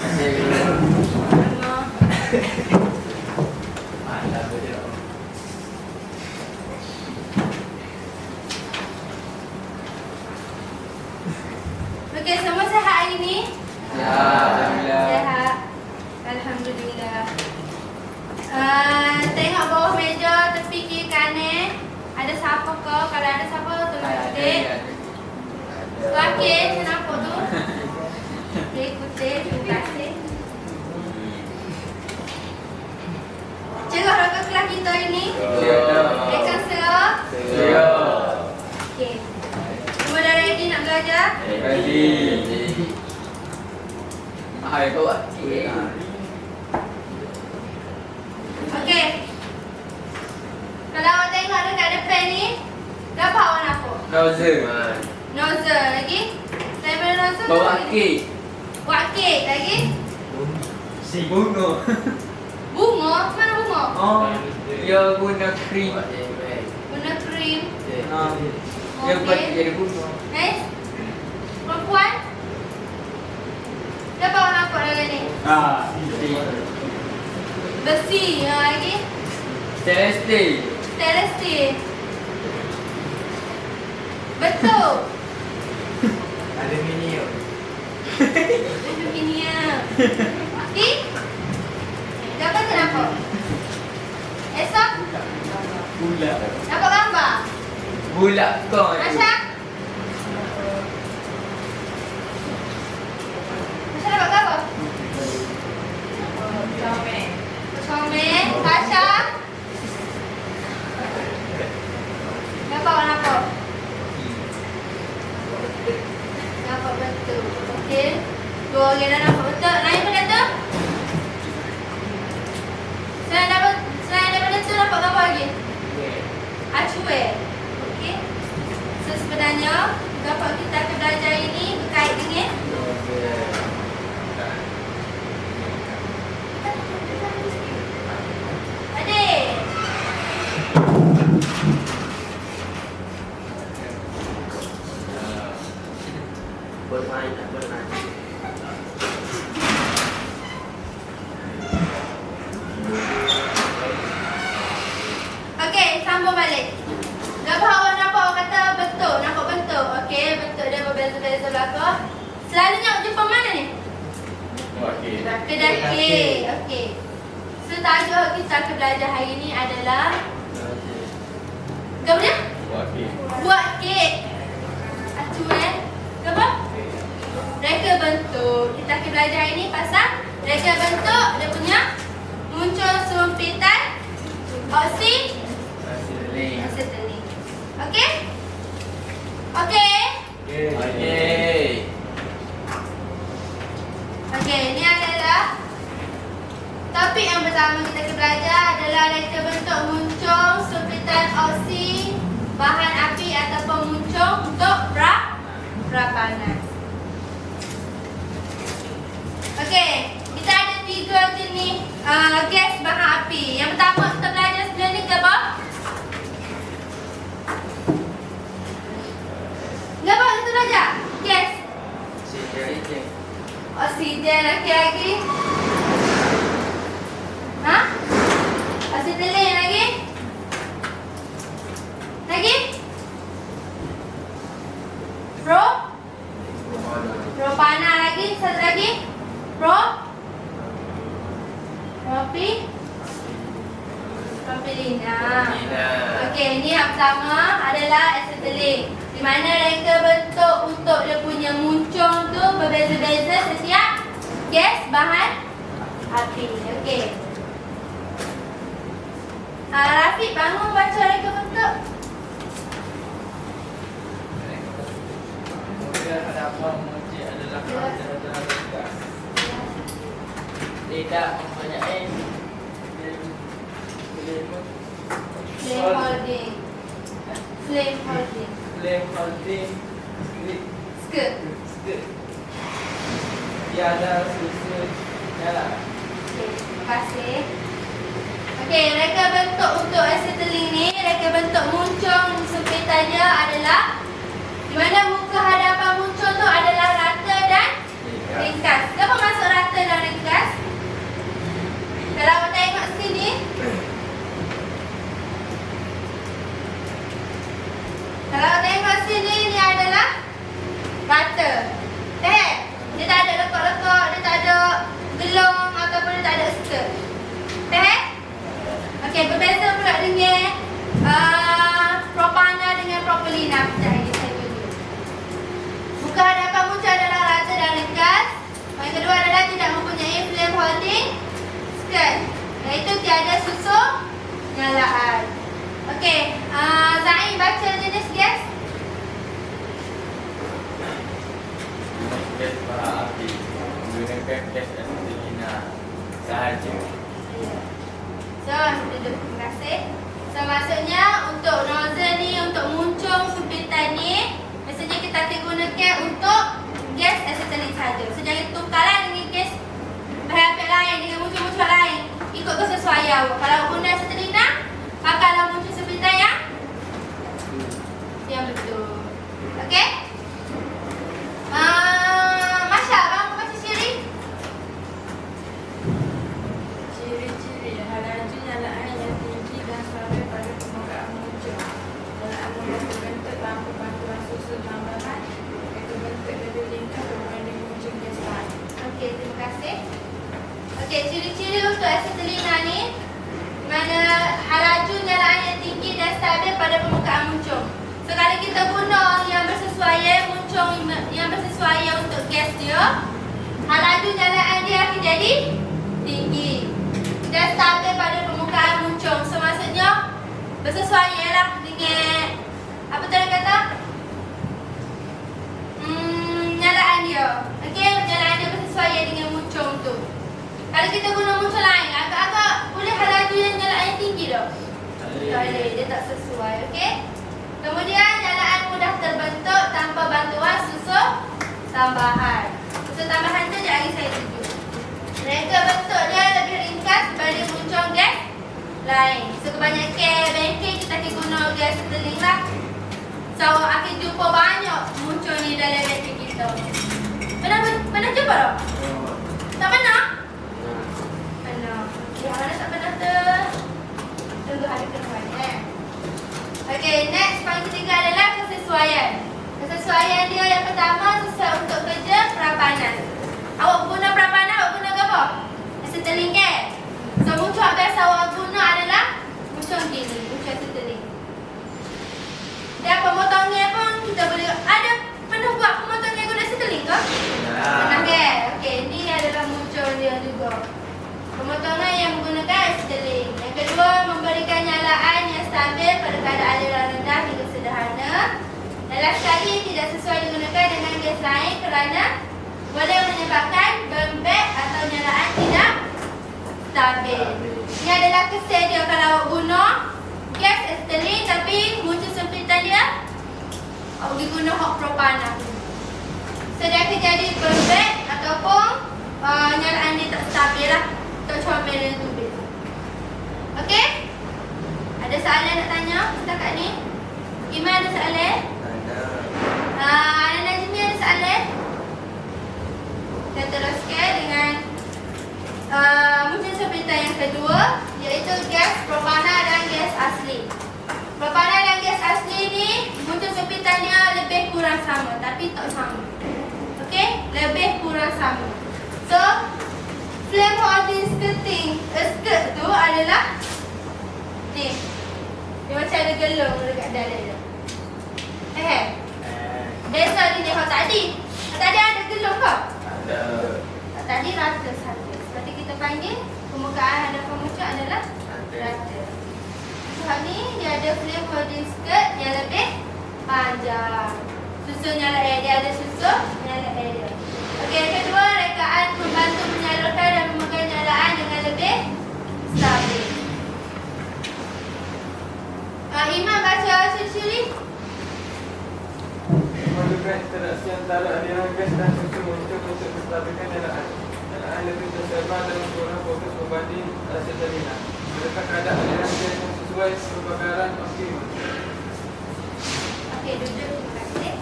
Okey, semua sihat hari ni? Ya, Alhamdulillah. Sihat. Alhamdulillah. Tengok bawah meja, tepi kiri kanan. Ada siapa ke? Kalau ada siapa, tolong kutip. Okey, saya nampak tu. Okey, kutip. Terima kasih. Cerah rakan kelas kita ini. Rekan serah. Okey. Semua dah ready nak belajar? Ready. Hai kau buat. Okey. Kalau awak tengok dekat depan ni, apa awak nampak? Nozzle. Nozzle lagi. Label nozzle tu Bawa lagi. kek. Buat kek lagi. Si bunga. Bunga? Mana bunga? Oh, dia guna krim. Guna krim. Dia buat jadi bunga. Perempuan? Apa awak nampak dalam ni? Besi. Lagi. Stainless steel. Stainless steel. Betul. Aluminium. Aluminium. Okey? Gambar tu nampak? Esok? Bulat. Nampak gambar? Bulat kau tu. Masya? Masya nampak gambar? Comel. Tasha? Nampak awak nampak? Nampak betul. Okey. Dua orang dah nampak betul. Lain pun tu? Selain daripada tu nampak gambar lagi? Acuwe. Okey. So sebenarnya gambar kita akan belajar ini berkait dengan adik. Bermain tak bermain. Okey, sambung balik. Gambar awak nampak, awak kata betul, nampak betul. Okey, betul dia berbeza-beza belakang. Selalunya awak jumpa mana ni? Kedai kek. Okey. So tajuk kita akan belajar hari ni adalah gambar dia? Buat kek. Acuh gambar? Reka bentuk. Kita akan belajar hari ni pasal reka bentuk dia punya muncul sumpitan oksigen. Okey? Okey? Okey. Okey, ini adalah topik yang pertama kita akan belajar adalah reka bentuk muncul sumpitan oksigen, bahan api ataupun muncul untuk prapanas. Okey, kita ada 3 jenis gas bahan api. Yang pertama kita belajar sebelum ni ke apa? Apa kita belajar? Gas. Oksigen lagi. Ha? Asetilin lagi? Lagi? Propana lagi? Satu lagi? Propilin. Okey, ini yang pertama adalah asetilin. Di mana reka bentuk untuk dia punya muncul tu berbeza-beza setiap gas bahan api. Okey. Rafiq bangun baca reka bentuk. Ada apa muncul adalah gas. Tidak mempunyai flame holding Skirt. tiada susun nyala. Okey, terima kasih. Okey, reka bentuk untuk asetilin ni, reka bentuk muncul sumpitan dia adalah di mana muka hadapan muncul tu adalah rata dan ringkas. Kenapa masuk rata dan nyalaan. Okey, Zain baca jenis gas. Gas bara api menggunakan gas asetilina sahaja. So, duduk. Terima kasih. So, maksudnya untuk nozzle ni, untuk muncung sempitan ni, biasanya kita akan gunakan untuk gas asetilin saja. So, jangan tukarlah dengan gas berhapit lain, dengan muncul-muncul lain. Ikut kesesuaian awak. Kalau guna asetilina, pakai muncul sempitan yang betul. Okey? Masya, abang baca ciri. Ciri-ciri halaju nyalaan yang tinggi dan stabil pada permukaan muncul. Nyalaan mudah terbentuk tanpa bantuan susu tambahan, iaitu bentuk lebih ringkas berbanding muncul gas lain. Okey, terima kasih. Okey, ciri-ciri untuk asetilina ni, mana halaju nyalaan yang tinggi dan stabil pada permukaan muncul. So, kalau kita guna yang bersesuaian, muncul yang bersesuaian untuk gas dia, halaju nyalaan dia akan jadi tinggi dan stabil pada permukaan muncul. So, maksudnya bersesuaian lah dengan apa tadi kata? Nyalaan dia. Okey, nyalaan dia bersesuaian dengan muncul tu. Kalau kita guna muncul lain, agak-agak boleh halaju yang nyalaan yang tinggi dah. Tak boleh, dia tak sesuai. Okey. Kemudian nyalaan mudah terbentuk tanpa bantuan susu tambahan. Susu tambahan tu jangan saya tunjuk. Mereka bentuk dia lebih ringkas daripada muncul gas lain. So, kebanyakan bengkel kita akan guna gas asetilin lah. So, akan jumpa banyak muncul ni dalam bengkel kita. Pernah jumpa tak? Tak pernah? Pernah. Yang mana tak pernah tu? Tunggu hari kedepan. Okey, next poin ketiga adalah kesesuaian. Kesesuaian dia yang pertama sesuai untuk kerja perapanan. Awak guna perapanan, awak guna apa? Asetilin kan? So, muncul yang biasa awak guna adalah muncul gini, muncul asetilin. Dan pemotongnya pun kita boleh, ada pernah buat pemotongnya guna asetilin ke? Pernah kan? Okey, ini adalah muncul dia juga. Pemotongan yang menggunakan asetilin. Yang kedua, memberikan nyalaan yang stabil pada kadar aliran rendah hingga sederhana. Dan last sekali, tidak sesuai digunakan dengan gas lain kerana boleh menyebabkan bembek atau nyalaan tidak stabil. Ini adalah kesan dia kalau awak guna gas asetilin tapi muncul sempitan dia, awak pergi guna hot propana. So, dia akan jadi bembek ataupun nyalaan dia tak stabil lah. Untuk comel dan tubik. Okey? Ada soalan nak tanya setakat ni? Iman ada soalan? Ada. Najmi ada soalan? Kita teruskan dengan muncul sempitan yang kedua, iaitu gas propana dan gas asli. Propana dan gas asli ni muncul sempitannya lebih kurang sama, tapi tak sama. Okey? Lebih kurang sama. So, flame holding skirt tu adalah ni. Dia macam ada gelung dekat dada dia. Biasa dia tengok tadi. Tadi ada gelung ke? Ada. Tadi rata saja. Seperti kita panggil, permukaan hadapan muncul adalah rata. So, ni dia ada flame holding skirt yang lebih panjang. Susun nyala air. Dia ada susun nyala air dia. Okey, yang kedua, rekaan membantu menyalurkan dan memegang nyalaan dengan lebih stabil. Imam baca ciri-ciri. Memerlukan interaksi antara aliran gas dan susu untuk menstabilkan nyalaan. Nyalaan lebih tersebar dalam kurang fokus berbanding asetilina. Mereka kadar aliran gas yang sesuai pembakaran optimum. Okey, duduk. Terima kasih.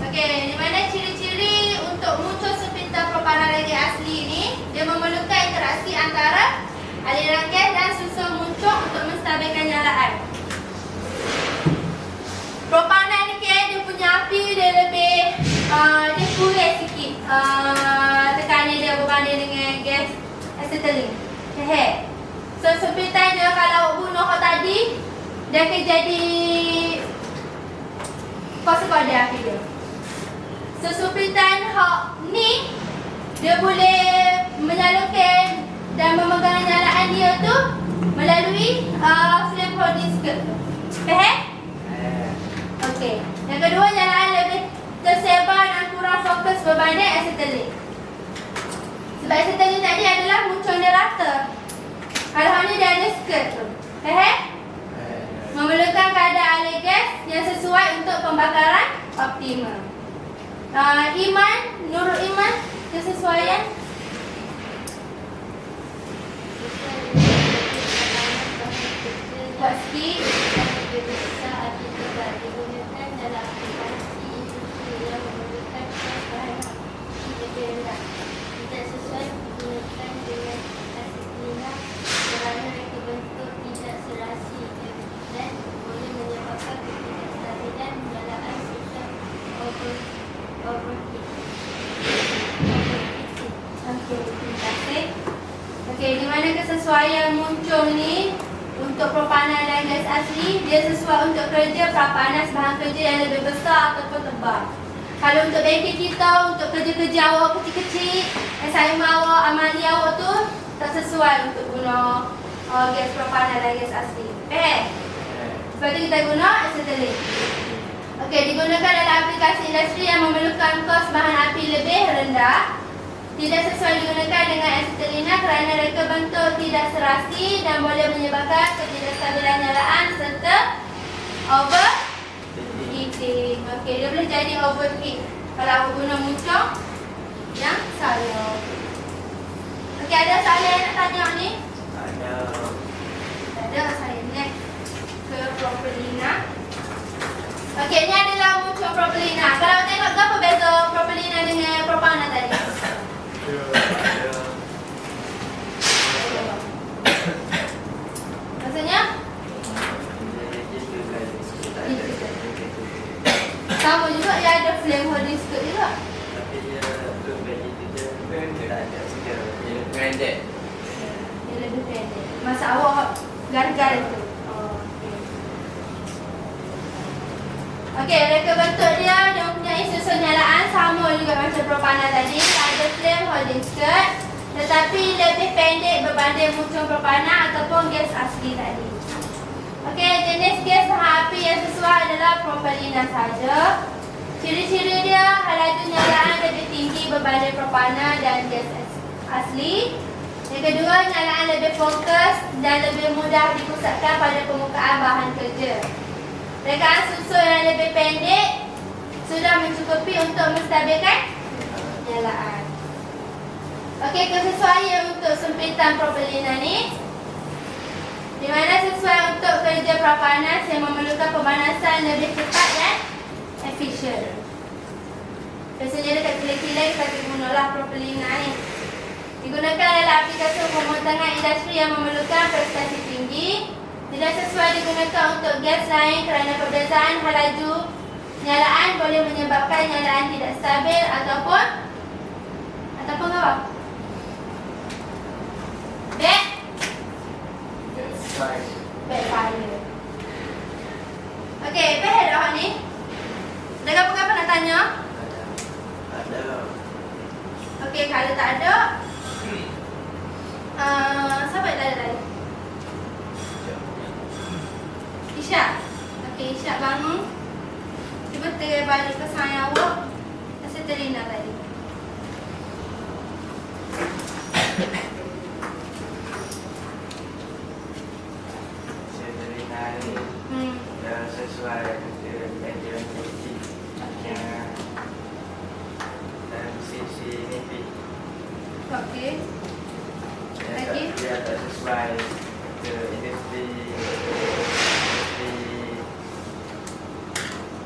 Okey, di mana ciri-ciri untuk muncul sempitan propana lagi asli ini? Dia memerlukan interaksi antara aliran gas dan susu muncul untuk menstabilkan nyalaan. Propana ni kan dia punya api dia lebih dia kurang sikit tekanan dia berbanding dengan gas asetilin. So, sempitan dia kalau guna hot tadi, dia akan jadi kuasa-kuasa api dia. So, sempitan hot ni dia boleh menyalurkan dan memegang nyalaan dia tu melalui flame holding skirt. Faham? Okey. Yang kedua, jalan lebih tersebar dan kurang fokus berbanding acetylene. Sebab acetylene tadi adalah muncul dia rata. Kalau ni dia ada skirt tu. Faham? Memerlukan kadar alih gas yang sesuai untuk pembakaran optimum. Iman, Nurul Iman, kesesuaian. Buat sikit. Tidak sesuai digunakan dengan asetilena kerana reka bentuk tidak serasi dan boleh menyebabkan ketidakstabilan penyalaan sistem overheating. Okey, terima kasih. Okey, di mana kesesuaian muncul ni untuk propanan dan gas asli, dia sesuai untuk kerja prapanas bahan kerja yang lebih besar ataupun tebal. Kalau untuk bengkel kita, untuk kerja-kerja awak kecil-kecil, assignment awak, amali awak tu tak sesuai untuk guna gas propanan dan gas asli. Faham? Sebab tu kita guna acetylene. Okey, digunakan dalam aplikasi industri yang memerlukan kos bahan api lebih rendah. Tidak sesuai digunakan dengan acetilena kerana reka bentuk tidak serasi dan boleh menyebabkan ketidakstabilan nyalaan serta overheating. Okey, dia boleh jadi overheat kalau awak guna muncul yang salah. Okey, ada soalan yang nak tanya ni? Tak ada. Saya next ke propelina. Okey, ni adalah muncul propelina. Kalau tengok apa beza propelina dengan propana tadi? Maksudnya? Sama juga, dia ada flame holding skirt juga. Tapi dia lebih itu je. Tak ada skill. Dia pendek. Dia lebih pendek. Masa awak garis-garis tu. Okey, reka bentuk dia mempunyai susun nyalaan sama juga macam propana tadi. Ada flame holding skirt, tetapi lebih pendek berbanding muncul propana ataupun gas asli tadi. Okey, jenis gas bahan api yang sesuai adalah propelina saja. Ciri-ciri dia, laju nyalaan lebih tinggi berbanding propana dan gas asli. Yang kedua, nyalaan lebih fokus dan lebih mudah dipusatkan pada permukaan bahan kerja. Rekaan susun yang lebih pendek sudah mencukupi untuk menstabilkan nyalaan. Okey, kesesuaian untuk sempitan propelina ni, di mana sesuai untuk kerja prapanas yang memerlukan pemanasan lebih cepat dan efisien. Biasanya dekat kilang-kilang kita gunalah propelina ni. Digunakan dalam aplikasi pematangan industri yang memerlukan prestasi tinggi. Tidak sesuai digunakan untuk gas lain kerana perbezaan laju nyalaan boleh menyebabkan nyalaan tidak stabil ataupun apa? Backfire. Okey, faham dah awak ni? Ada apa-apa nak tanya? Ada. Okey, kalau tak ada, siapa yang tak ada tadi? Isyak. Okey, Isyak bangun. Cuba terai balik pesan awak acetylena tadi. Acetylena ni dah sesuai dengan kajian teknik yang dalam sisi ini. Okey. Lagi? Dia tak sesuai ke industri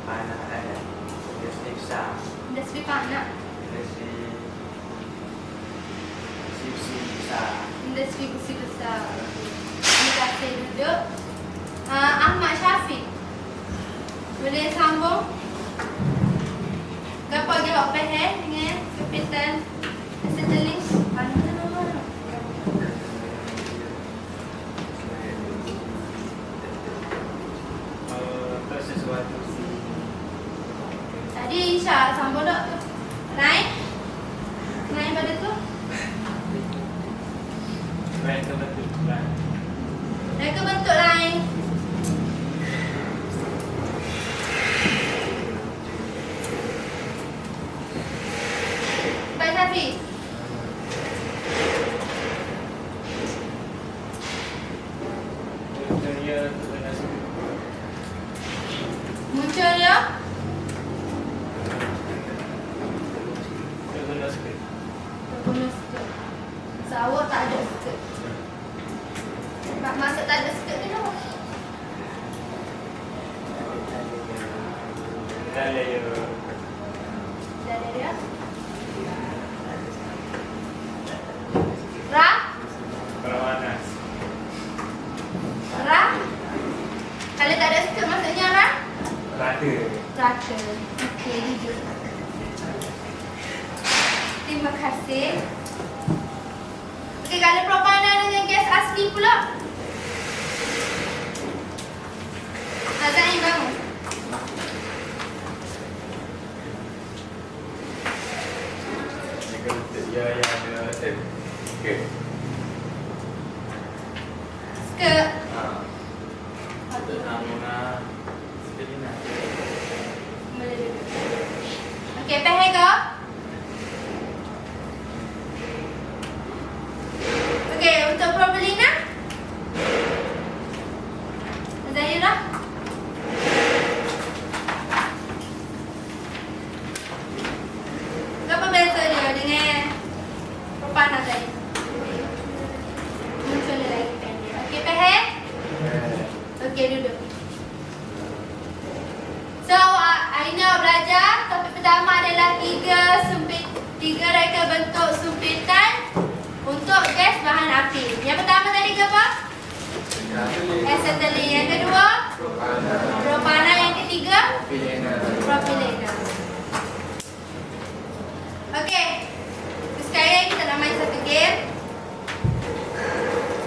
mana ada industri besar, Industri panak. industri besar. Industri besi besar. Terima kasih duduk. Ahmad Syafiq, boleh sambung? Kenapa jawab faham dengan kepitan acetylene? Sesuatu Tadi Isyak sambung tak? Naik pada tu? Baik, betul. Reka bentuk lain. Baik Safi. Dunia guna skirt. Muncul ya. Guna skirt. Guna skirt. So, awak tak ada skirt. Maksud tak ada skirt ni apa? Dahlia ya. Dah ada dia. Ra? Berwarna. Ra? Kalau tak ada skirt maksudnya Ra? Rada. Rata. Okey, duduk. Terima kasih. Okey, kalau propana dengan gas asli pula. Azani bangun. Jika bentuk ya yang ada skirt. Skirt. Untuk Namuna Selina. Boleh duduk. Okey, pehe ke? Okey, untuk Propelina. Zahira. Apa beza dia dengan propana tadi? Muncul dia lagi pendek. Okey, pehe? Okey, duduk. So, hari ni awak belajar topik pertama adalah tiga reka bentuk sumpitan untuk gas bahan api. Yang pertama tadi ke apa? Acetylene. Yang kedua? Propana. Yang ketiga? Propylene. Okey. Sekarang kita nak main satu game.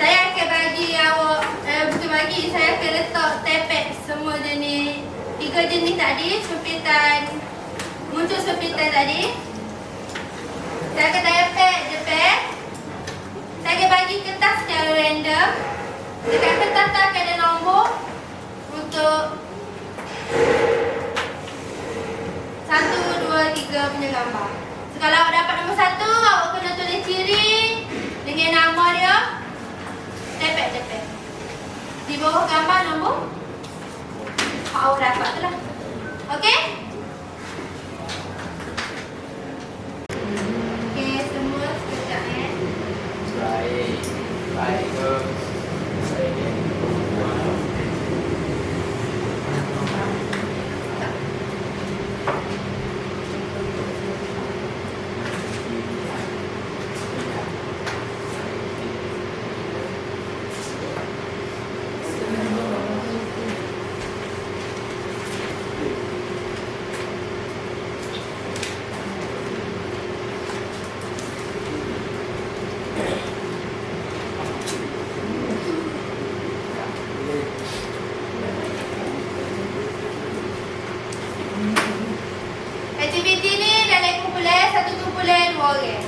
Saya akan bagi awak, bukan bagi, saya akan letak tepek semua jenis, 3 jenis tadi, sumpitan, muncul sumpitan tadi. Saya akan tepek jepit. Saya akan bagi kertas secara random. Dekat kertas tu akan ada nombor untuk 1, 2, 3 punya gambar. So, kalau awak dapat nombor 1, awak kena tulis ciri dengan nama dia. Tepek. Di bawah gambar nombor awak dapat tu lah. Okey? Okey, semua sekejap Baik. Baik ke? Baik. Aktiviti ni dalam kumpulan, satu kumpulan 2 orang.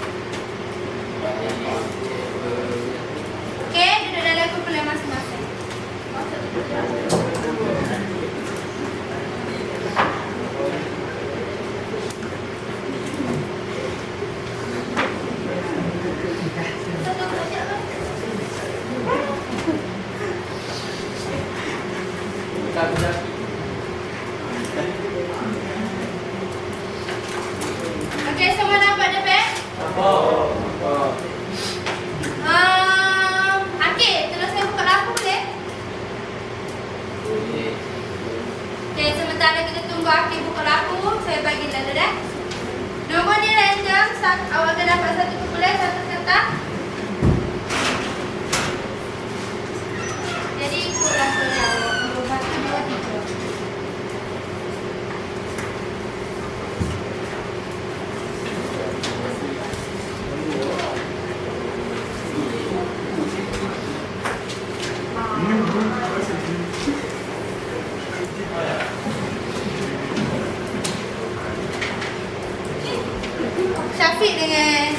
Okey, duduk dalam kumpulan masing-masing. Okey, semua nampak depan? Okey, terus saya buka lampu boleh? Okey, sementara kita tunggu Akif buka lampu, saya bagi dulu dah. Nombor ni random, awak akan dapat satu kumpulan, satu kertas. Jadi ikutlah saya awak. Nombor 1, 2, 3. Syafiq dengan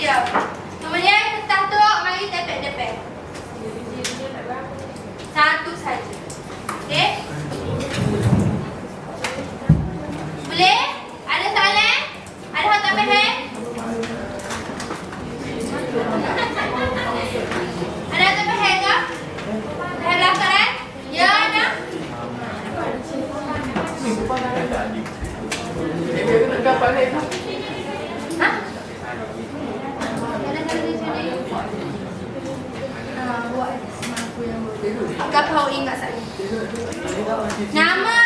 dia. Kemudian kertas tu mari tepek-tepek. Satu saja. Okey? Boleh? Ada soalan? Ada orang tak faham? Ada yang tak faham ke? Faham belakang kan? Ya, Ana? Ha? Buat semampu yang boleh. Kau ingat saya. Nama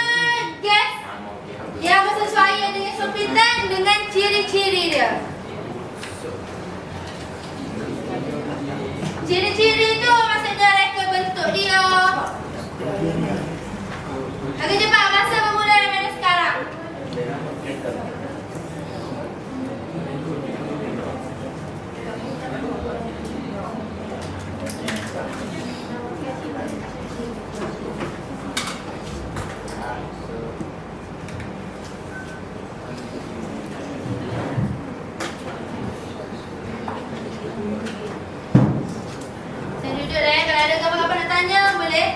gas yang bersesuaian dengan sopitan dengan ciri-ciri dia. Ciri-ciri tu maksudnya reka bentuk dia. Lagi cepat masa bermula daripada sekarang. Saya duduk dah ya. Kalau ada apa-apa nak tanya boleh.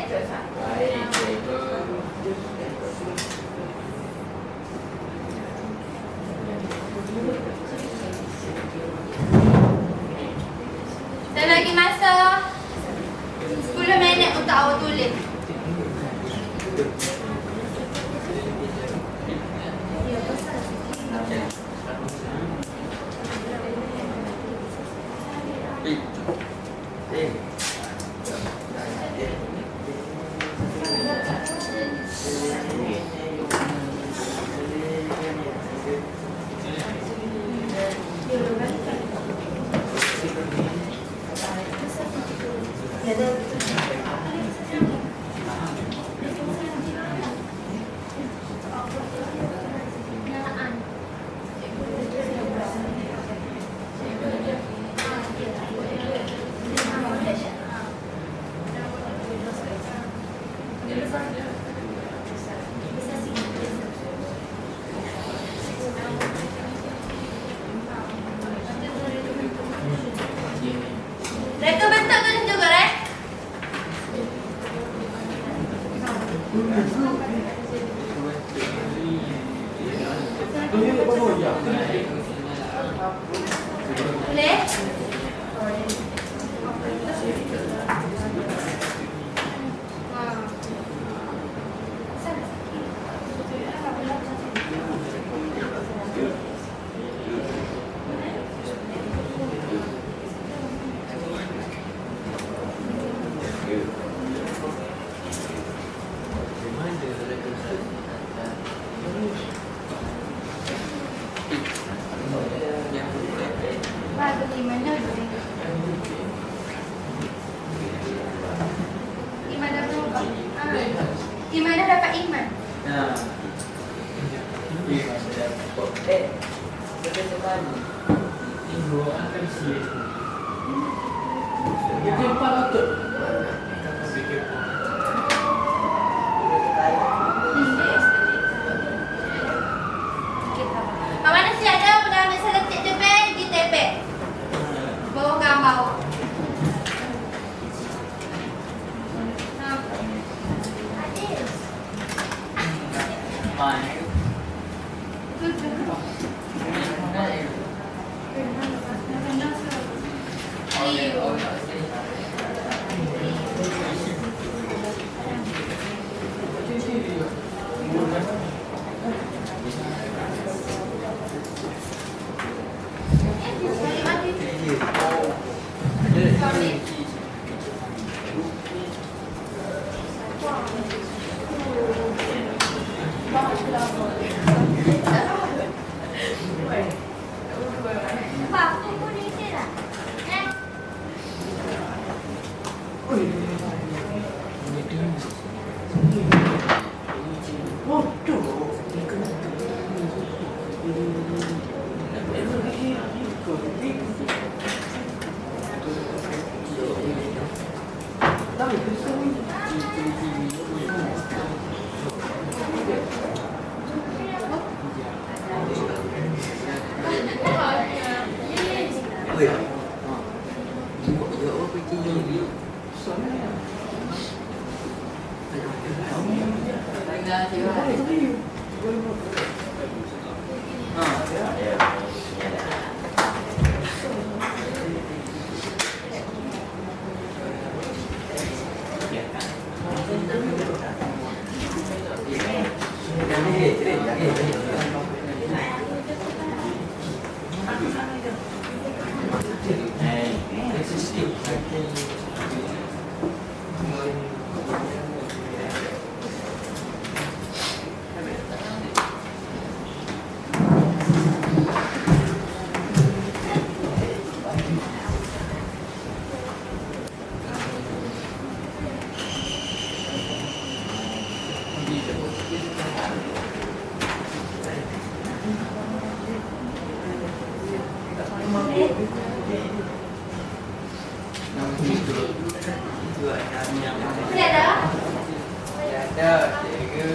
Saya bagi masa 10 minit untuk awak tulis. Reka bentuk tulis juga, right? Boleh? Baru iman dah boleh. Iman dah berubah. Iman dah dapat iman. Mana si ada pernah ambil salah tepek di tepek. Bawa gambar. Oi. Jawab apa ini? Masih ada? Ada, cikgu.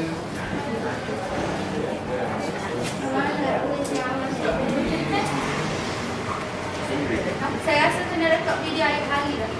Saya rasa kena rekod video air hari dah.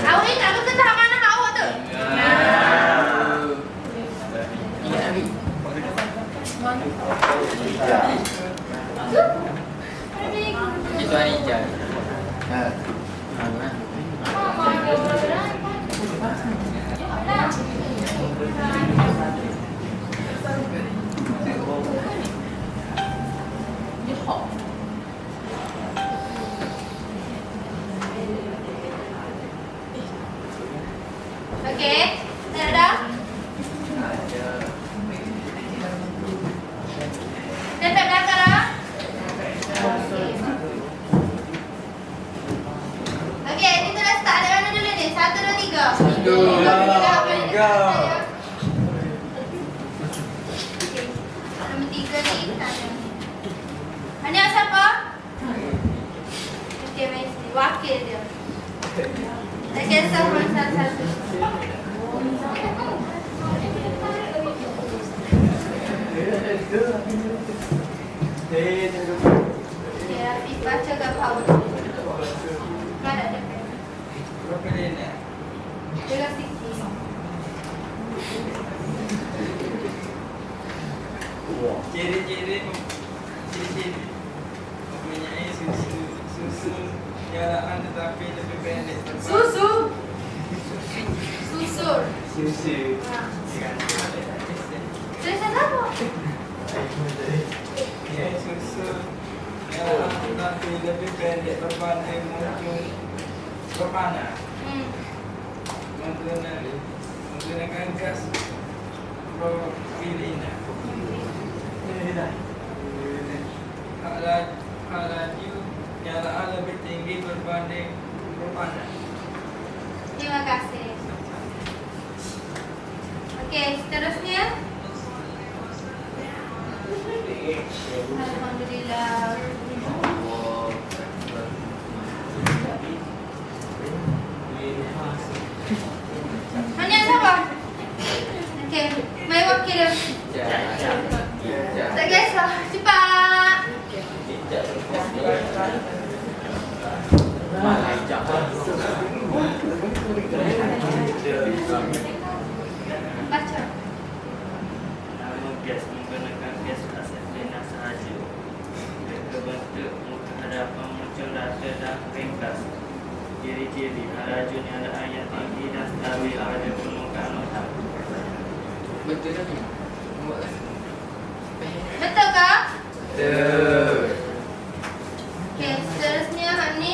Awak ingat ke tahap mana awak tu? Itu hari hijau. Okey, ada? Tetap belakang dah. Okey, kita dah start dari mana dulu ni? 1, 2, 3. 1, 2, 3. Nombor 3 ni tanya. Hanya siapa? Okey, Messi. Wakil dia. Tak kisah pun satu-satu. Okey, Hafiz baca kat bawah. Mana dia? Berapa dia? Dia sikit. Ciri-ciri mempunyai susu jalan tetapi lebih pendek. Susu. Susur. Susu. Tulisan apa? Susu jalan tetapi lebih pendek berbanding muncul berpanah. Menggunakan gas propilena. Hak laju nyalakan lebih tinggi berbanding berpanah. Terima kasih. Okey, seterusnya. Alhamdulillah. Hanya siapa? Okey, mai wakil dia. Tak kisah, cepat. Baca. Nama gas menggunakan gas asetlena sahaja. Berbentuk muka hadapan muncul rata dan ringkas. Ciri-ciri laju nyalaan yang tinggi dan stabil pada permukaan otak. Betul tak ni? Betul ke? Betul. Okey, seterusnya hak ni.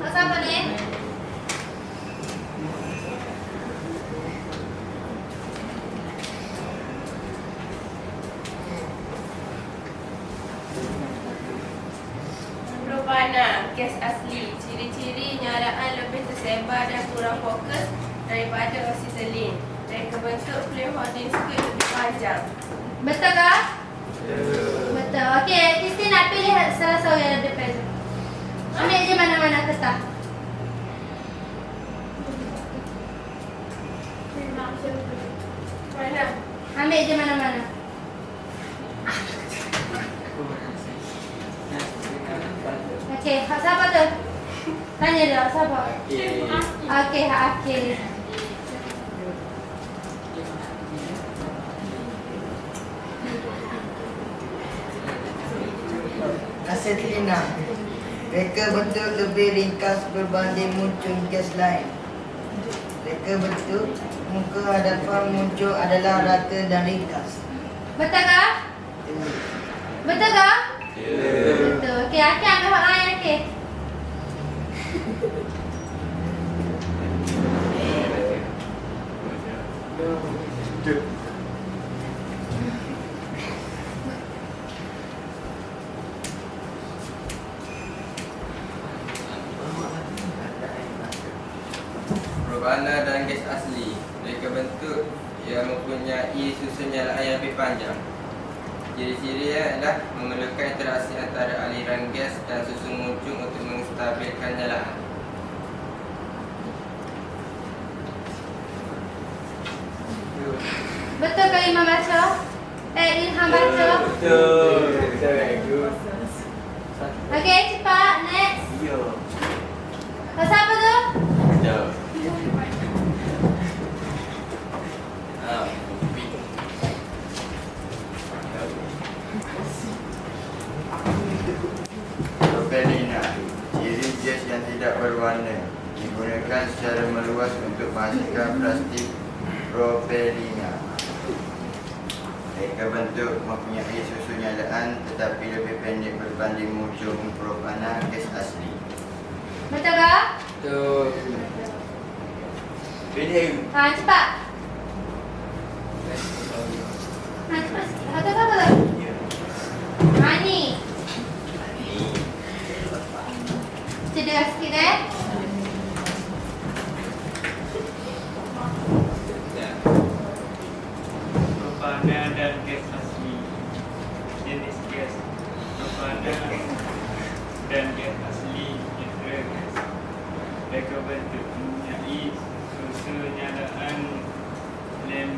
Hak siapa ni? Propana, gas asli. Ciri-ciri nyalaan lebih tersebar dan kurang fokus daripada oksiselin. Mereka bentuk flame holding skirt lebih panjang. Betul ke? Betul. Okey, Kristi nak pilih salah seorang yang ada depan. Ambil je mana-mana kertas. Mana? Ambil je mana-mana. Okey, siapa tu? Tanya dia, siapa? Okey, okey. Asetlina. Reka bentuk lebih ringkas berbanding muncul gas lain. Reka bentuk muka hadapan muncul adalah rata dan ringkas. Betul ke? Betul ke? Betul. Okey, Aki ambil hak lain, Aki. Propana dan gas asli. Mereka bentuk yang mempunyai susun nyalaan yang lebih panjang. Ciri-ciri adalah memerlukan interaksi antara aliran gas dan susun muncung untuk menstabilkan nyalaan. Betul ke Imam baca? Ilham baca? Betul. Very good. Okey, cepat. Next. Siapa tu? Betul. Kopi. Propelina, ciri gas yang tidak berwarna, digunakan secara meluas untuk menghasilkan plastik propelina. Mereka bentuk mempunyai susun nyalaan tetapi lebih pendek berbanding muncul propana gas asli. Betul ke? Betul. Pilih. Cepat. Cepat sikit. Betul ke apa? Ni. Cedera sikit Propana dan gas asli. Jenis gas propana dan gas asli natural gas. Mereka bentuk mempunyai susun nyalaan lem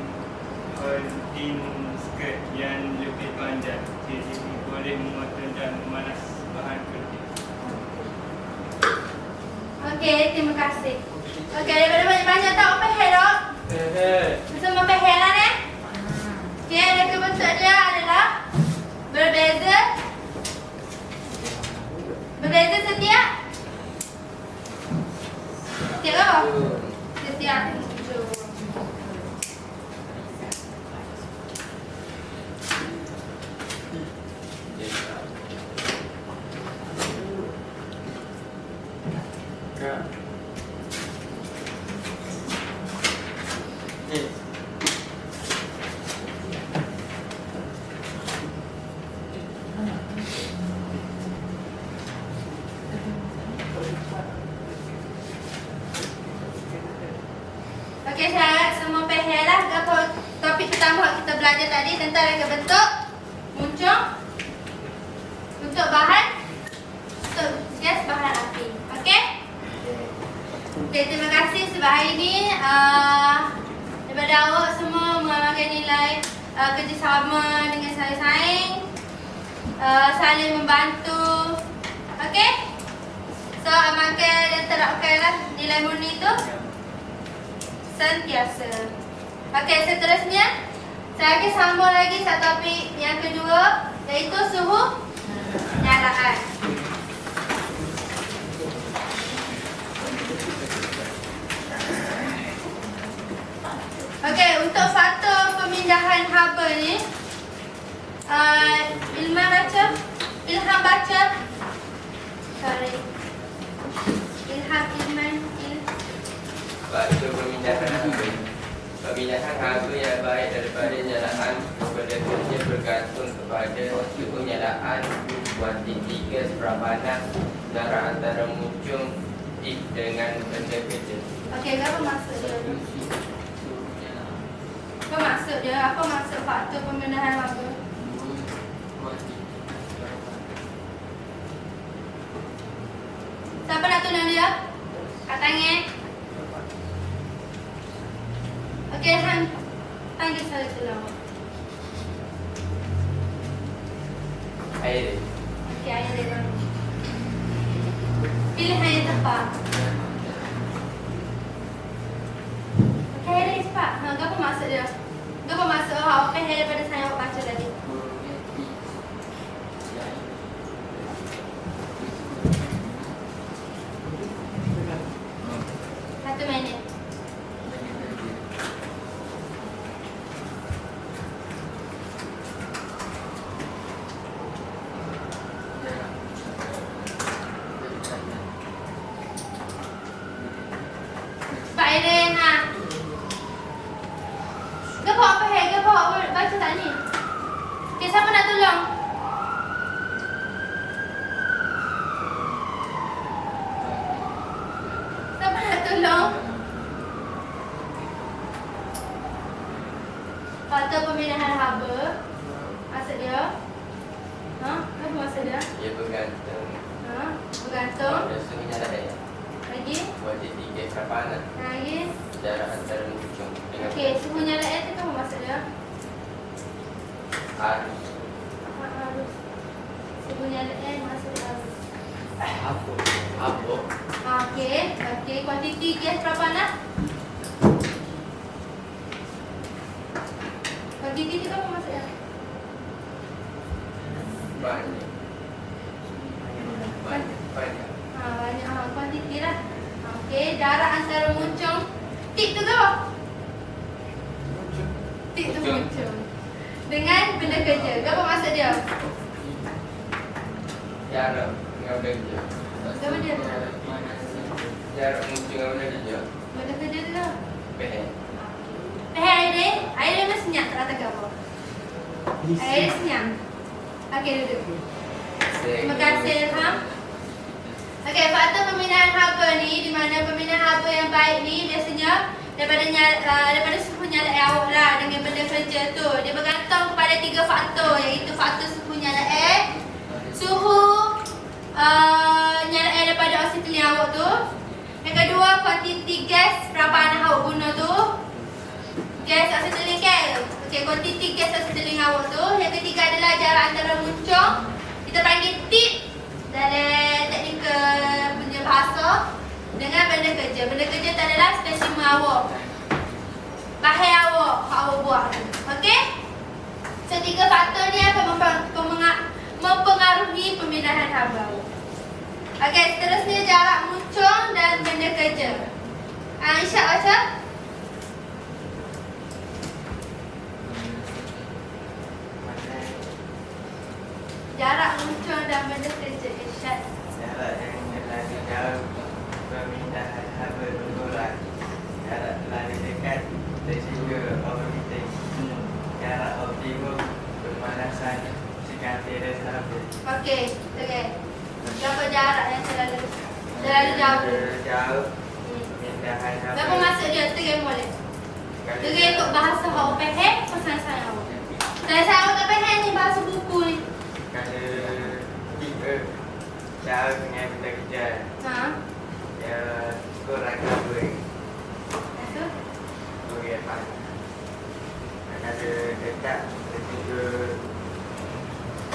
holding skirt yang lebih panjang. Jadi ini boleh memotong dan memanas bahan kerja. Okey, terima kasih. Okey, daripada banyak-banyak tak apa helok. Semua pehel lah ni. Okey, reka bentuk dia adalah berbeza. Berbeza setiap. Setiap apa? Setiap. Okey, saya harap semua pehel lah. Topik pertama yang kita belajar tadi tentang reka bentuk, muncung, untuk bahan, untuk gas bahan api. Okey? Okey, terima kasih sebab hari ini daripada awak semua mengamalkan nilai kerjasama dengan saling-saling, saling membantu. Okey? So, amalkan dan terapkanlah nilai murni itu sentiasa. Okey, seterusnya saya akan sambung lagi satu topik yang kedua, iaitu suhu nyalaan. Okey, untuk faktor pemindahan haba ni, Ilham baca. Sorry. Faktor pemindahan haba. Pemindahan haba yang baik daripada nyalaan kepada kerja bergantung kepada suhu nyalaan, kuantiti gas, prapanas, jarak antara muncung if dengan benda kerja. Okey, apa maksud dia? Apa maksud dia? Apa maksud faktor pemindahan haba? Siapa nak tolong dia? Kat tangan. Okey, Han. Panggil saya tolong. Air. Okey, ayah dia baru. Pilihan yang tepat. Okey, ayah dia cepat. Apa maksud dia? Apa maksud awak kan daripada saya awak baca tadi? Satu minit. Cepat Aileen, ha. Gapa apa hai? Gapa awak baca tak ni? Okay, siapa nak tolong? Siapa nak tolong? Faktor pemindahan haba. Maksud dia? Ha? Apa maksud dia? Ia bergantung Ha? Bergantung. pada sungai air. Lagi? Kuantiti gas papanan, Lagi? jarak antara muncung dengan Okey, suhu nyala air tu apa maksud dia? arus. Harus. Suhu nyala air maksud harus. Apa? Okey, okey. Kuantiti gas berapa nak? Kuantiti tu apa maksudnya? Banyak. Banyak. Banyak. Kuantiti lah. Okey, jarak antara muncung. Tik tu ke apa? Tik tu muncung. Dengan benda kerja. Apa maksud dia? Jarak dengan benda kerja. Apa dia? Jarak muncung dengan benda kerja. Benda kerja tu lah. Pehen. Air dia? Air dia memang senyap tak kata ke apa? Air dia senyap. Okey, duduk. Terima kasih, Ilham. Okey, faktor pemindahan haba ni, di mana pemindahan haba yang baik ni biasanya daripada suhu nyala air awak lah dengan benda kerja tu. Dia bergantung kepada 3 faktor, iaitu faktor suhu nyala air, suhu nyala air daripada oksigen awak tu. Yang kedua, kuantiti gas berapa anak awak guna tu. Gas oksigen kan? Okey, kuantiti gas oksigen awak tu. Yang ketiga adalah jarak antara muncung. Kita panggil tip dalam teknikal punya bahasa dengan benda kerja. Benda kerja tu adalah spesimen awak. Bahan awak buat. Okey? So, 3 faktor ni akan mempengaruhi pemindahan haba awak. Okey, seterusnya jarak muncung dan benda kerja. Aisyah baca. Jarak muncung dan benda kerja. Irsyad. Jarak yang terlalu jauh pemindahan haba berkurang. Jarak terlalu dekat resiko overheating. Jarak optimum pemanasan seganti stabil. Okey, okey. Berapa jarak yang terlalu jauh? Jauh pemindahan haba. Berapa maksud dia? Terang boleh. Terang untuk bahasa awak faham, pasal saya awak. Saya awak tak faham ni bahasa buku ni. Kalau tiba jauh dengan benda kerja, Ha? dia kurang kabel. Itu? Okey, apa? Ada dekat resiko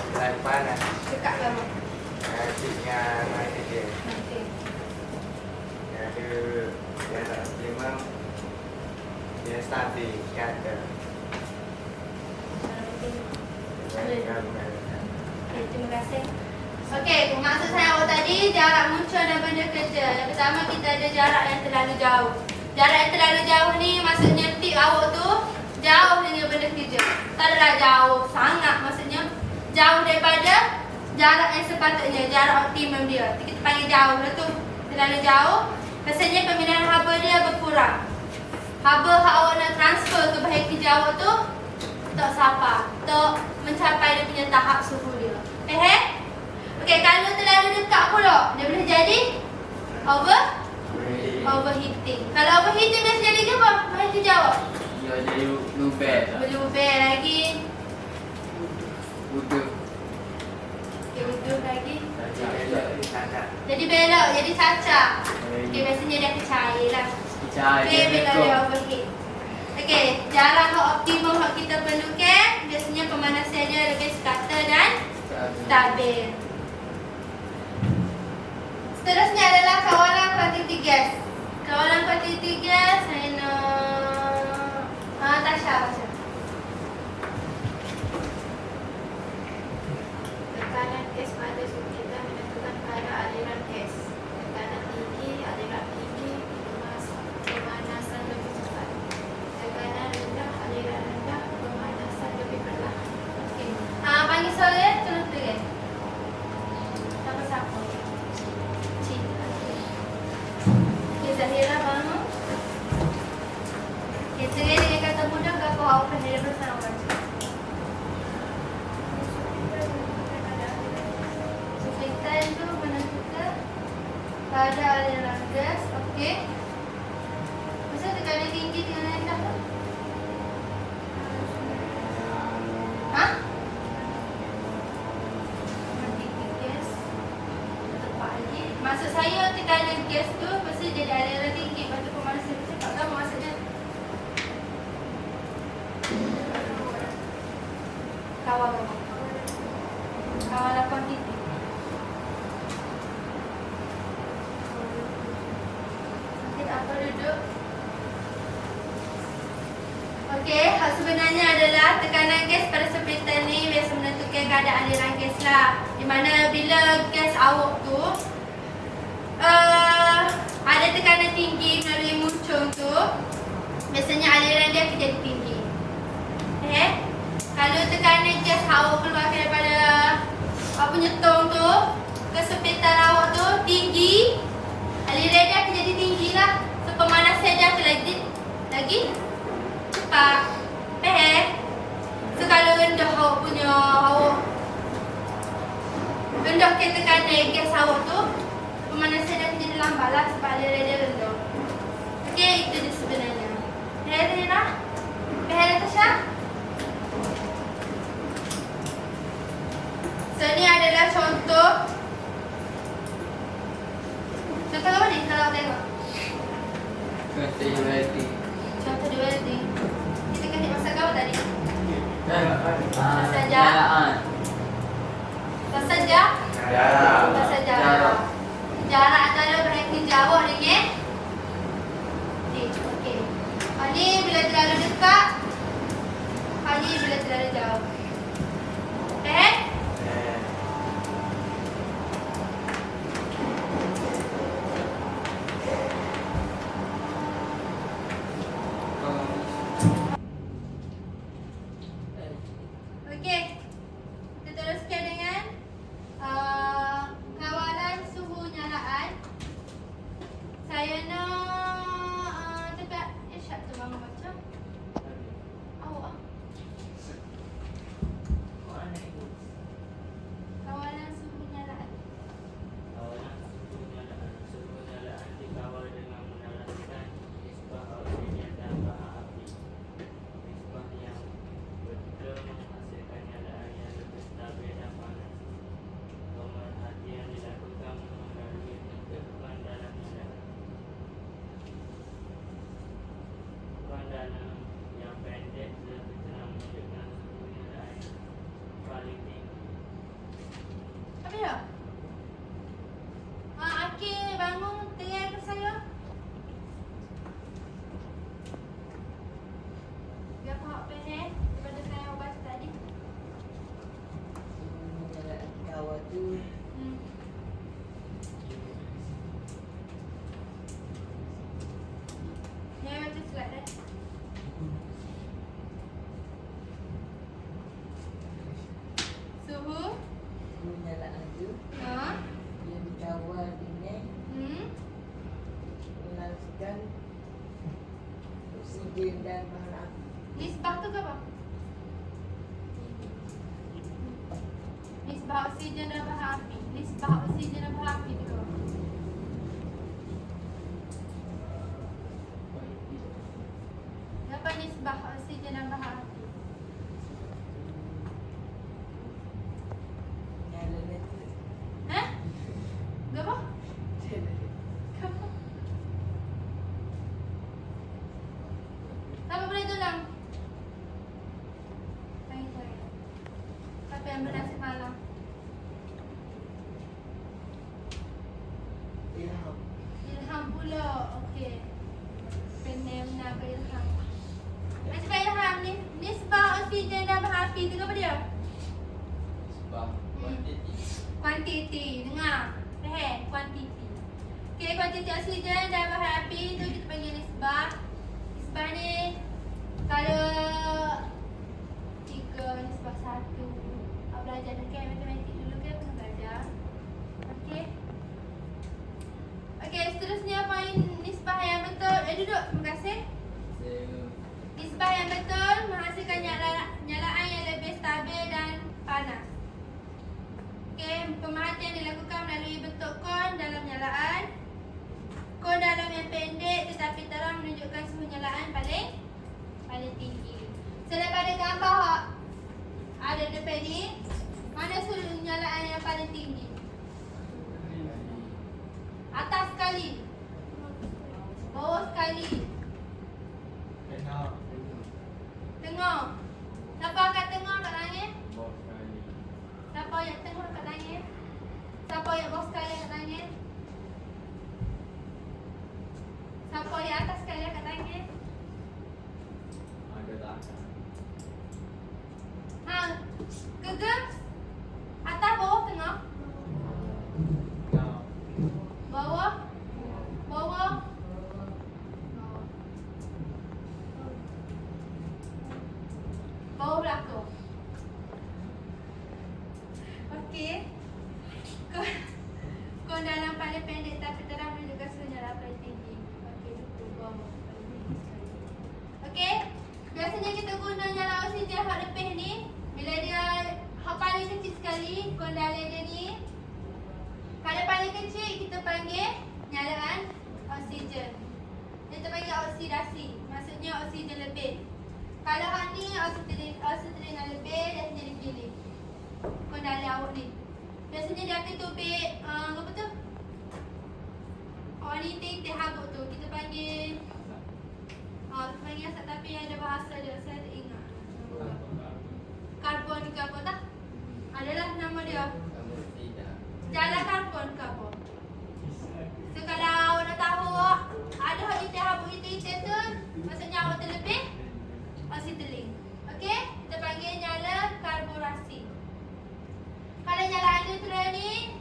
terlalu panas. Dekat lama. Asiknya mana dia? Okey. Ada jarak optimum, dia stabil kata. Okey, terima kasih. Okey, maksud saya awak tadi jarak muncul dan benda kerja. Yang pertama kita ada jarak yang terlalu jauh. Jarak yang terlalu jauh ni maksudnya tip awak tu jauh dengan benda kerja. Tak adalah jauh sangat, maksudnya jauh daripada jarak yang sepatutnya, jarak optimum dia. Kita panggil jauh lah tu. Terlalu jauh, rasanya pemindahan haba dia berkurang. Haba yang awak nak transfer ke bahagian kerja awak tu tak sampai, tak mencapai dia punya tahap suhu dia. Okey, kalau terlalu dekat pula, dia boleh jadi over Overheating. Kalau overheating biasa jadi ke apa? Mari jawab. Dia jadi lubang tak? Berlubang lagi. Uduk. Okey, utuh lagi. Cacat. Jadi belok, jadi cacak. Okey, biasanya dia kecair lah. Okey, bila dia overheat. Okey, jarak yang optimum yang kita perlukan, biasanya pemanasan dia lebih sekata dan stabil. Seterusnya adalah kawalan kuantiti gas. Kawalan kuantiti gas, saya nak Tasha baca. Tekanan gas pada kita menentukan kadar aliran gas. Tekanan tinggi, aliran tinggi, pemanasan lebih cepat. Tekanan rendah, aliran rendah, pemanasan lebih perlahan. Okey. Panggil saya, tolong tulis. Siapa-siapa? Cik. Okey, Zahira bangun. Okey, tulis dengan kata mudah ke kau awak pandai bersama baca. Suplitan tu menentukan kadar aliran gas. Okey. Masa tekanan tinggi, tekanan rendah tu? Ha? Tekanan gas. Tepat lagi. Maksud saya tekanan gas tu mesti jadi aliran tinggi. Lepas tu pemanasan dia cepat kan maksudnya. Kawalan kuantiti. Okey, apa duduk? Okey, hal sebenarnya adalah tekanan gas pada suplitan ni biasa menentukan kadar aliran gas lah. Di mana bila gas awak tu ada tekanan tinggi melalui muncung tu, biasanya aliran dia akan jadi tinggi. Okay? Kalau tekanan gas awak keluarkan daripada penyetong tu ke suplitan awak tu tinggi, aliran dia akan jadi tinggi lah. So pemanasan dia akan lagi cepat. Faham? So kalau rendah awak punya rendah ke tekanan gas awak tu, pemanasan dia akan jadi lambat lah sebab aliran dia rendah. Okey, itu dia sebenarnya. Faham Rina? Faham Natasha? So ni adalah contoh. Contoh apa ni kalau tengok? Contoh welding. Contoh di welding. Kita kena masak apa tadi? Jarak. Pasal jarak. Pasal jarak. Jarak antara bahan kerja awak dengan okey. Ni bila terlalu dekat, ni bila terlalu jauh. Eh? Okey. Kita teruskan dengan kawalan suhu nyalaan. Saya nak dekat Irsyad tu bangun baca. Awak. Kawalan suhu nyalaan. Suhu nyalaan dikawal dengan menerapkan nisbah oksigen dan bahan api. Nisbah yang betul menghasilkan nyalaan yang lebih stabil dan panas. Pemerhatian dilakukan melalui bentuk dalam nyalaan. Dalam yang pendek lebih senang menunjukkan suhu nyalaan paling tinggi. Apa dia? Akil bangun tengah ke saya. Biar kau faham daripada saya yang baca tadi. Kawal tu Ni baca slide dah. Suhu. penyalaan tu Ha. yang dikawal dengan melaraskan oksigen dan bahan api. Nisbah tu ke apa? Nisbah oksigen dan bahan api. Nisbah oksigen dan bahan api tu ke apa? nisbah oksigen dan bahan api. Hah? Berapa? Berapa? Siapa boleh tolong? Tanya saya. Siapa yang bernasib malam? Ilham pula. Okey. Penem nak Ilham. Macam Ilham ni, nisbah oksigen dan bahan api tu apa dia? Sebab kuantiti. Kuantiti. Dengar. Faham? Kuantiti. Okey, kuantiti oksigen dan bahan api tu kita panggil nisbah. Nisbah ni kalau 3 nisbah 1. Awak belajar dekat matematik dulu ke? Pernah belajar. Okey. Okey, seterusnya poin nisbah yang betul. Duduk. Terima kasih. Nisbah yang betul menghasilkan nyalaan yang lebih stabil dan panas. Okey, pemerhatian dilakukan melalui bentuk kon dalam nyalaan. Kon dalam yang pendek tetapi terang menunjukkan suhu nyalaan paling tinggi. So daripada gambar ada depan ni, mana suhu nyalaan yang paling tinggi? Atas sekali, bawah sekali, tengah. Siapa angkat tengah kat langit? Siapa yang tengah kat langit? Siapa yang bawah sekali kat langit? Siapa yang atas sekali kat langit? Ha, gegam? Atas, bawah, tengah? Bawah? Bawah? Bawah belakang. Okey. Kon dalam paling pendek tapi terang menunjukkan suhu nyalaan paling tinggi. Okey, itu bawah paling tinggi sekali. Okey. Biasanya kita guna nyala oksigen hak lebih ni bila dia hak paling kecil sekali, kon dalam dia ni. Kalau paling kecil kita panggil nyalaan oksigen. Kita panggil oksidasi. Maksudnya oksigen lebih. Kalau hak ni oksigen yang lebih dah jadi giling. Kon dalam awak ni. Biasanya dia akan tubik apa tu? Orang ni teh habuk tu kita panggil panggil asap tapi ada bahasa dia, saya tak ingat. Karbon ke apa tak? Adalah nama dia. Jalan karbon ke apa? So kalau awak nak tahu ada hak teh habuk itu tu, maksudnya awak terlebih oksigen. Okey? Kita panggil nyala karburasi. Kalau nyalaan neutral ni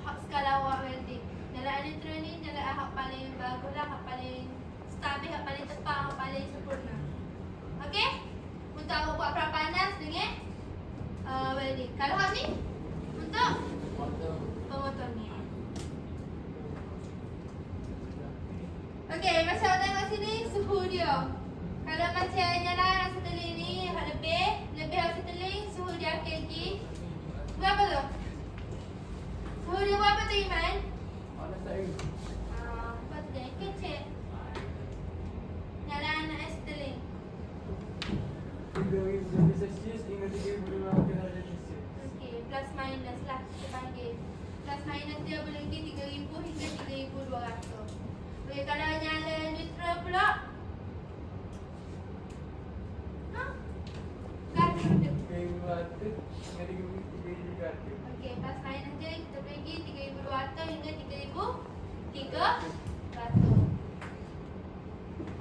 hak skala awak welding. Nyalaan neutral ni nyalaan hak paling bagus lah, hak paling stabil, hak paling tepat, hak paling sempurna. Okey? Untuk awak buat perang panas dengan welding. Kalau hak ni untuk pemotong ni. Okey, macam awak tengok sini suhu dia. Kalau macam nyalaan asetilin ni hak lebih asetilin, suhu dia akan pergi berapa tu? Suhu dia berapa tu Iman? Apa tu dia? Kecil. Nyalaan asetilin. 3,000 Celsius hingga 3,500 darjah Celsius. Okey, plus minus lah kita panggil. Plus minus dia boleh pergi 3,000 hingga 3,200. Okey, kalau nyala neutral pula. Karbon tu. 3,500 hingga 3,300. Okey, plus minus dia kita pergi 3,200 hingga 3,300.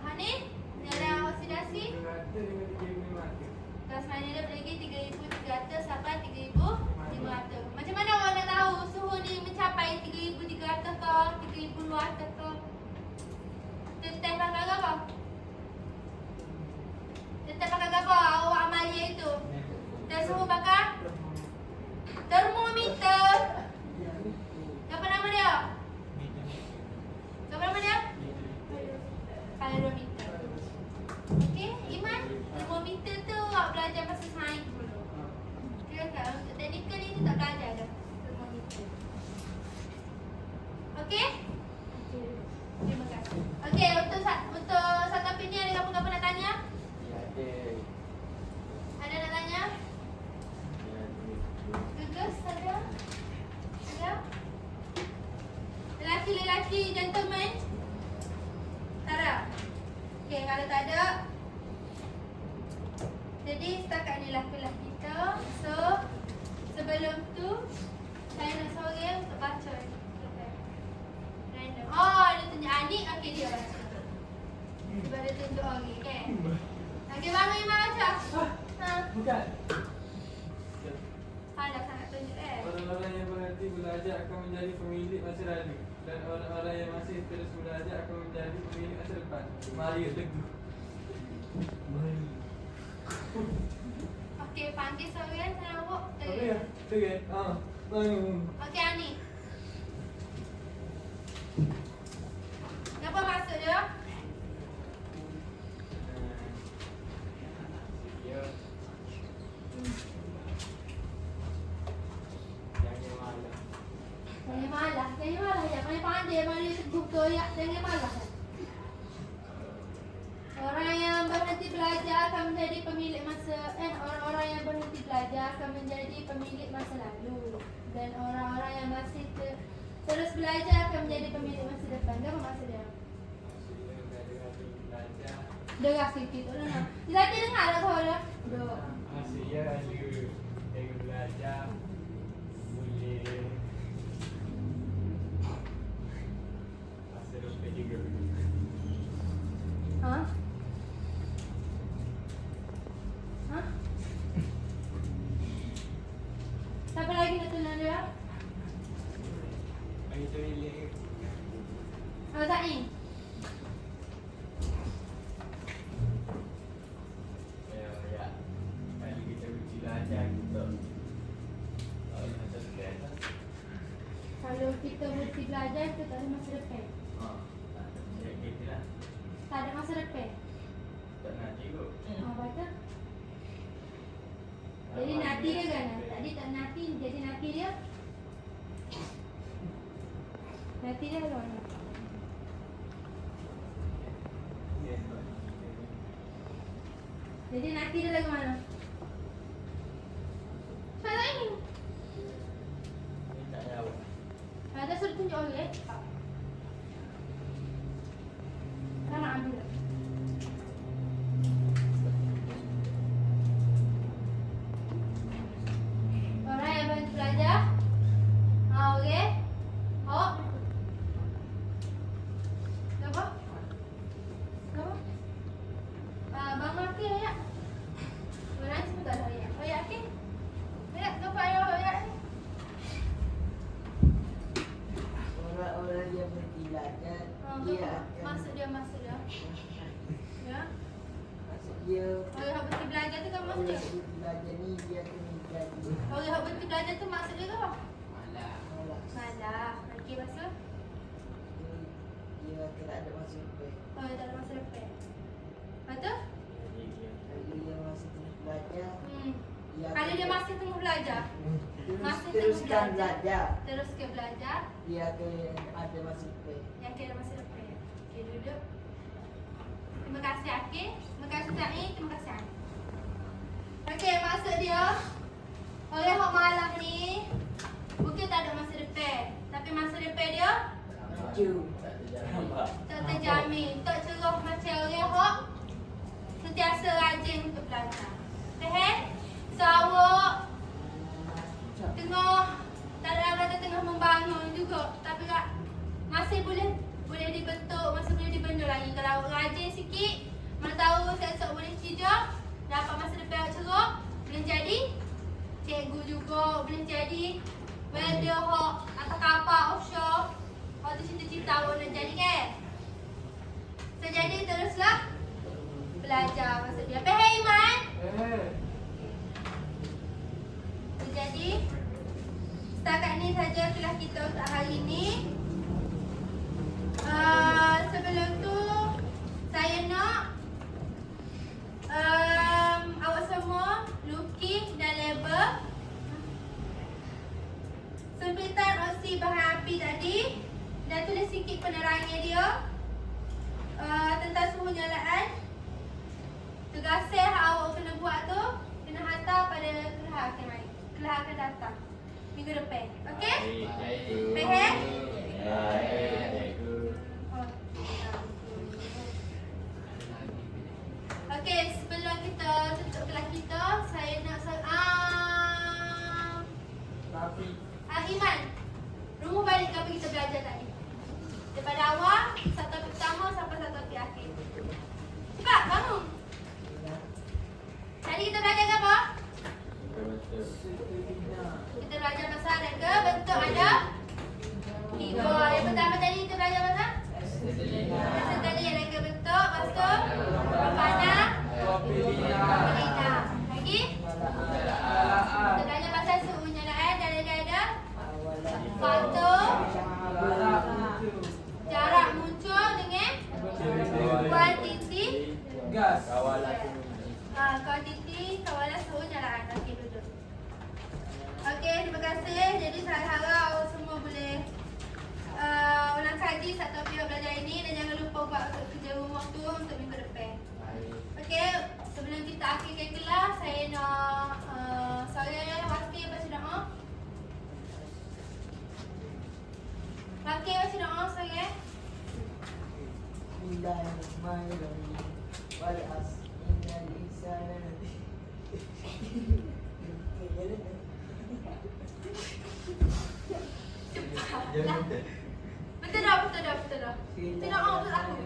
Ha ni, nyala oksidasi. 300 hingga 3,500. Plus minus dia boleh pergi 3,300 sampai 3,500. Macam mana awak nak tahu suhu ni mencapai 3,300 ke 3,200 ke? Tetap pakai apa? Tetap pakai apa awak amalia itu? Dan suhu pakai termometer. Apa nama dia? Apa nama dia? Pyrometer. Okey, Iman, termometer tu awak belajar pasal sains dulu. Kira kan untuk teknikal ni tak belajar dah termometer. Okey? Okey. Jadi setakat ni lah kelas kita. So sebelum tu saya nak sorang untuk baca ni. Random. Oh, dia tunjuk Anik, okey dia baca. Cuba dia tunjuk lagi, okey. Okey, bangun Iman baca. Ha. Bukan. Dah sangat tunjuk Orang-orang yang berhenti belajar akan menjadi pemilik masa lalu, dan orang-orang yang masih terus belajar akan menjadi pemilik masa depan. Maria Teguh. Okey, panggil sorang saya awak. Apa ya? Okey. Bangun. Okey, Anik. Apa maksud dia? Ya. Jangan malas. Jangan malas je. Pandai-pandai Maria Teguh tu ya. Jangan malas. Orang yang berhenti belajar akan menjadi pemilik orang-orang yang berhenti belajar akan menjadi pemilik masa lalu, dan orang-orang yang masih terus belajar akan menjadi pemilik masa depan. Apa maksud dia? Dengar sikit tu lah. Lagi dengar tak tahu dia? Duk. Maksudnya ada belajar boleh masa depan juga. Ha? Ha? Siapa lagi nak tulang dia? Bagi tu bilik. Oh, tak ni. Ya. Kalau kita belajar kita masa depan. Kalau kita berhenti belajar, kita tak ada masa depan. Ya kita lah. Tak ada masa depan. Tak nanti kot. Betul. Jadi nanti dia kan? Tadi tak nanti, jadi nanti dia. Nanti dia kalau mana? Jadi nanti dia lagu mana? Saya ini. Ni tak tahu. Ada suruh tunjuk orang Saya nak ambil. Orang yang berhenti belajar. Okey. Hop. Apa? Apa? Bang Maki ya. Mana sebentar ya. Oh ya, okey. Ya, lupa ya, ya. Orang-orang yang berhenti belajar, dia akan Maksud dia. Ya. maksud dia Orang yang berhenti belajar tu kan maksud orang dia. yang berhenti belajar ni dia akan menjadi Orang yang berhenti belajar tu maksud dia apa? malas. Malah. Okey, maksud? Dia akan tak ada masa depan. Oh, tak ada masa depan. Betul? Kalau dia masih terus belajar, Kalau dia masih tengah belajar, masih teruskan tengah belajar, terus ke belajar, dia akan ada masa depan. yang kira masa depan. Okey, duduk. Terima kasih Akif. Terima kasih Sa'i. Terima kasih Ani. Okey, maksud dia, orang yang malam ni mungkin tak ada masa depan, tapi masa depan dia tak terjamin. Tak cerah macam orang yang sentiasa rajin untuk belajar. Faham? So awak tengah tak ada kata tengah membangun juga, tapi tak masih boleh dibentuk, masih boleh dibenda lagi. Kalau awak rajin sikit, mana tahu esok boleh cijak, dapat masa depan awak cerah, boleh jadi cikgu juga, boleh jadi welder hok atau kapal offshore. Hok tu cita-cita awak nak jadi kan? So jadi teruslah belajar maksud dia. Faham Iman? Jadi setakat ni saja kelas kita untuk hari ini. Sebelum tu saya nak awak semua lukis dan label sempitan osi bahan api tadi dan tulis sikit penerangan dia tentang suhu nyalaan. Tugas yang awak kena buat tu kena hantar pada kelas akan datang minggu depan. Okey? Faham? Okey, sebelum kita tutup untuk kelas kita. Saya nak Iman. Rumah balik apa kita belajar tadi? Daripada awal, satu topik pertama sampai satu topik akhir. Cepat, bangun. Tadi kita belajar apa? Kita belajar pasal reka bentuk ada 3. Yang pertama tadi kita belajar pasal tadi reka bentuk, lepas tu panah, lina. Lagi? Kita belajar pasal suhu nyalaan dan ada faktor jarak muncul dengan kuantiti gas. kuantiti kawalan suhu nyalaan. Okey, duduk. Okey, terima kasih. Jadi saya harap semua boleh ulang kaji satu topik belajar ini dan jangan lupa buat kerja rumah tu untuk minggu depan. Okey, sebelum kita akhirkan kelas, saya nak saya wakil baca doa. Wakil baca doa saya. Bismillahirrahmanirrahim. Wal asr innal insana Betul dah. Betul dah. Betul dah untuk aku.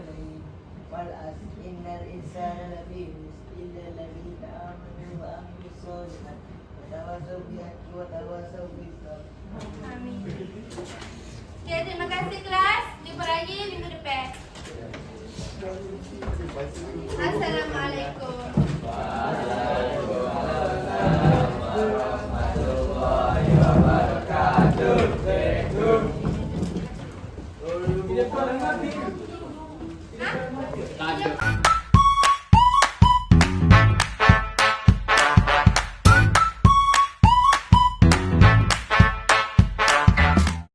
Wal asr innal insana lafi khusr illa alladziina aamanu wa amilus shalihaat wa tawassaw bil haqqi wa tawassaw bis sabr. Amin. Okey, terima kasih kelas. Jumpa lagi minggu depan. Assalamualaikum. Waalaikumsalam warahmatullahi wabarakatuh.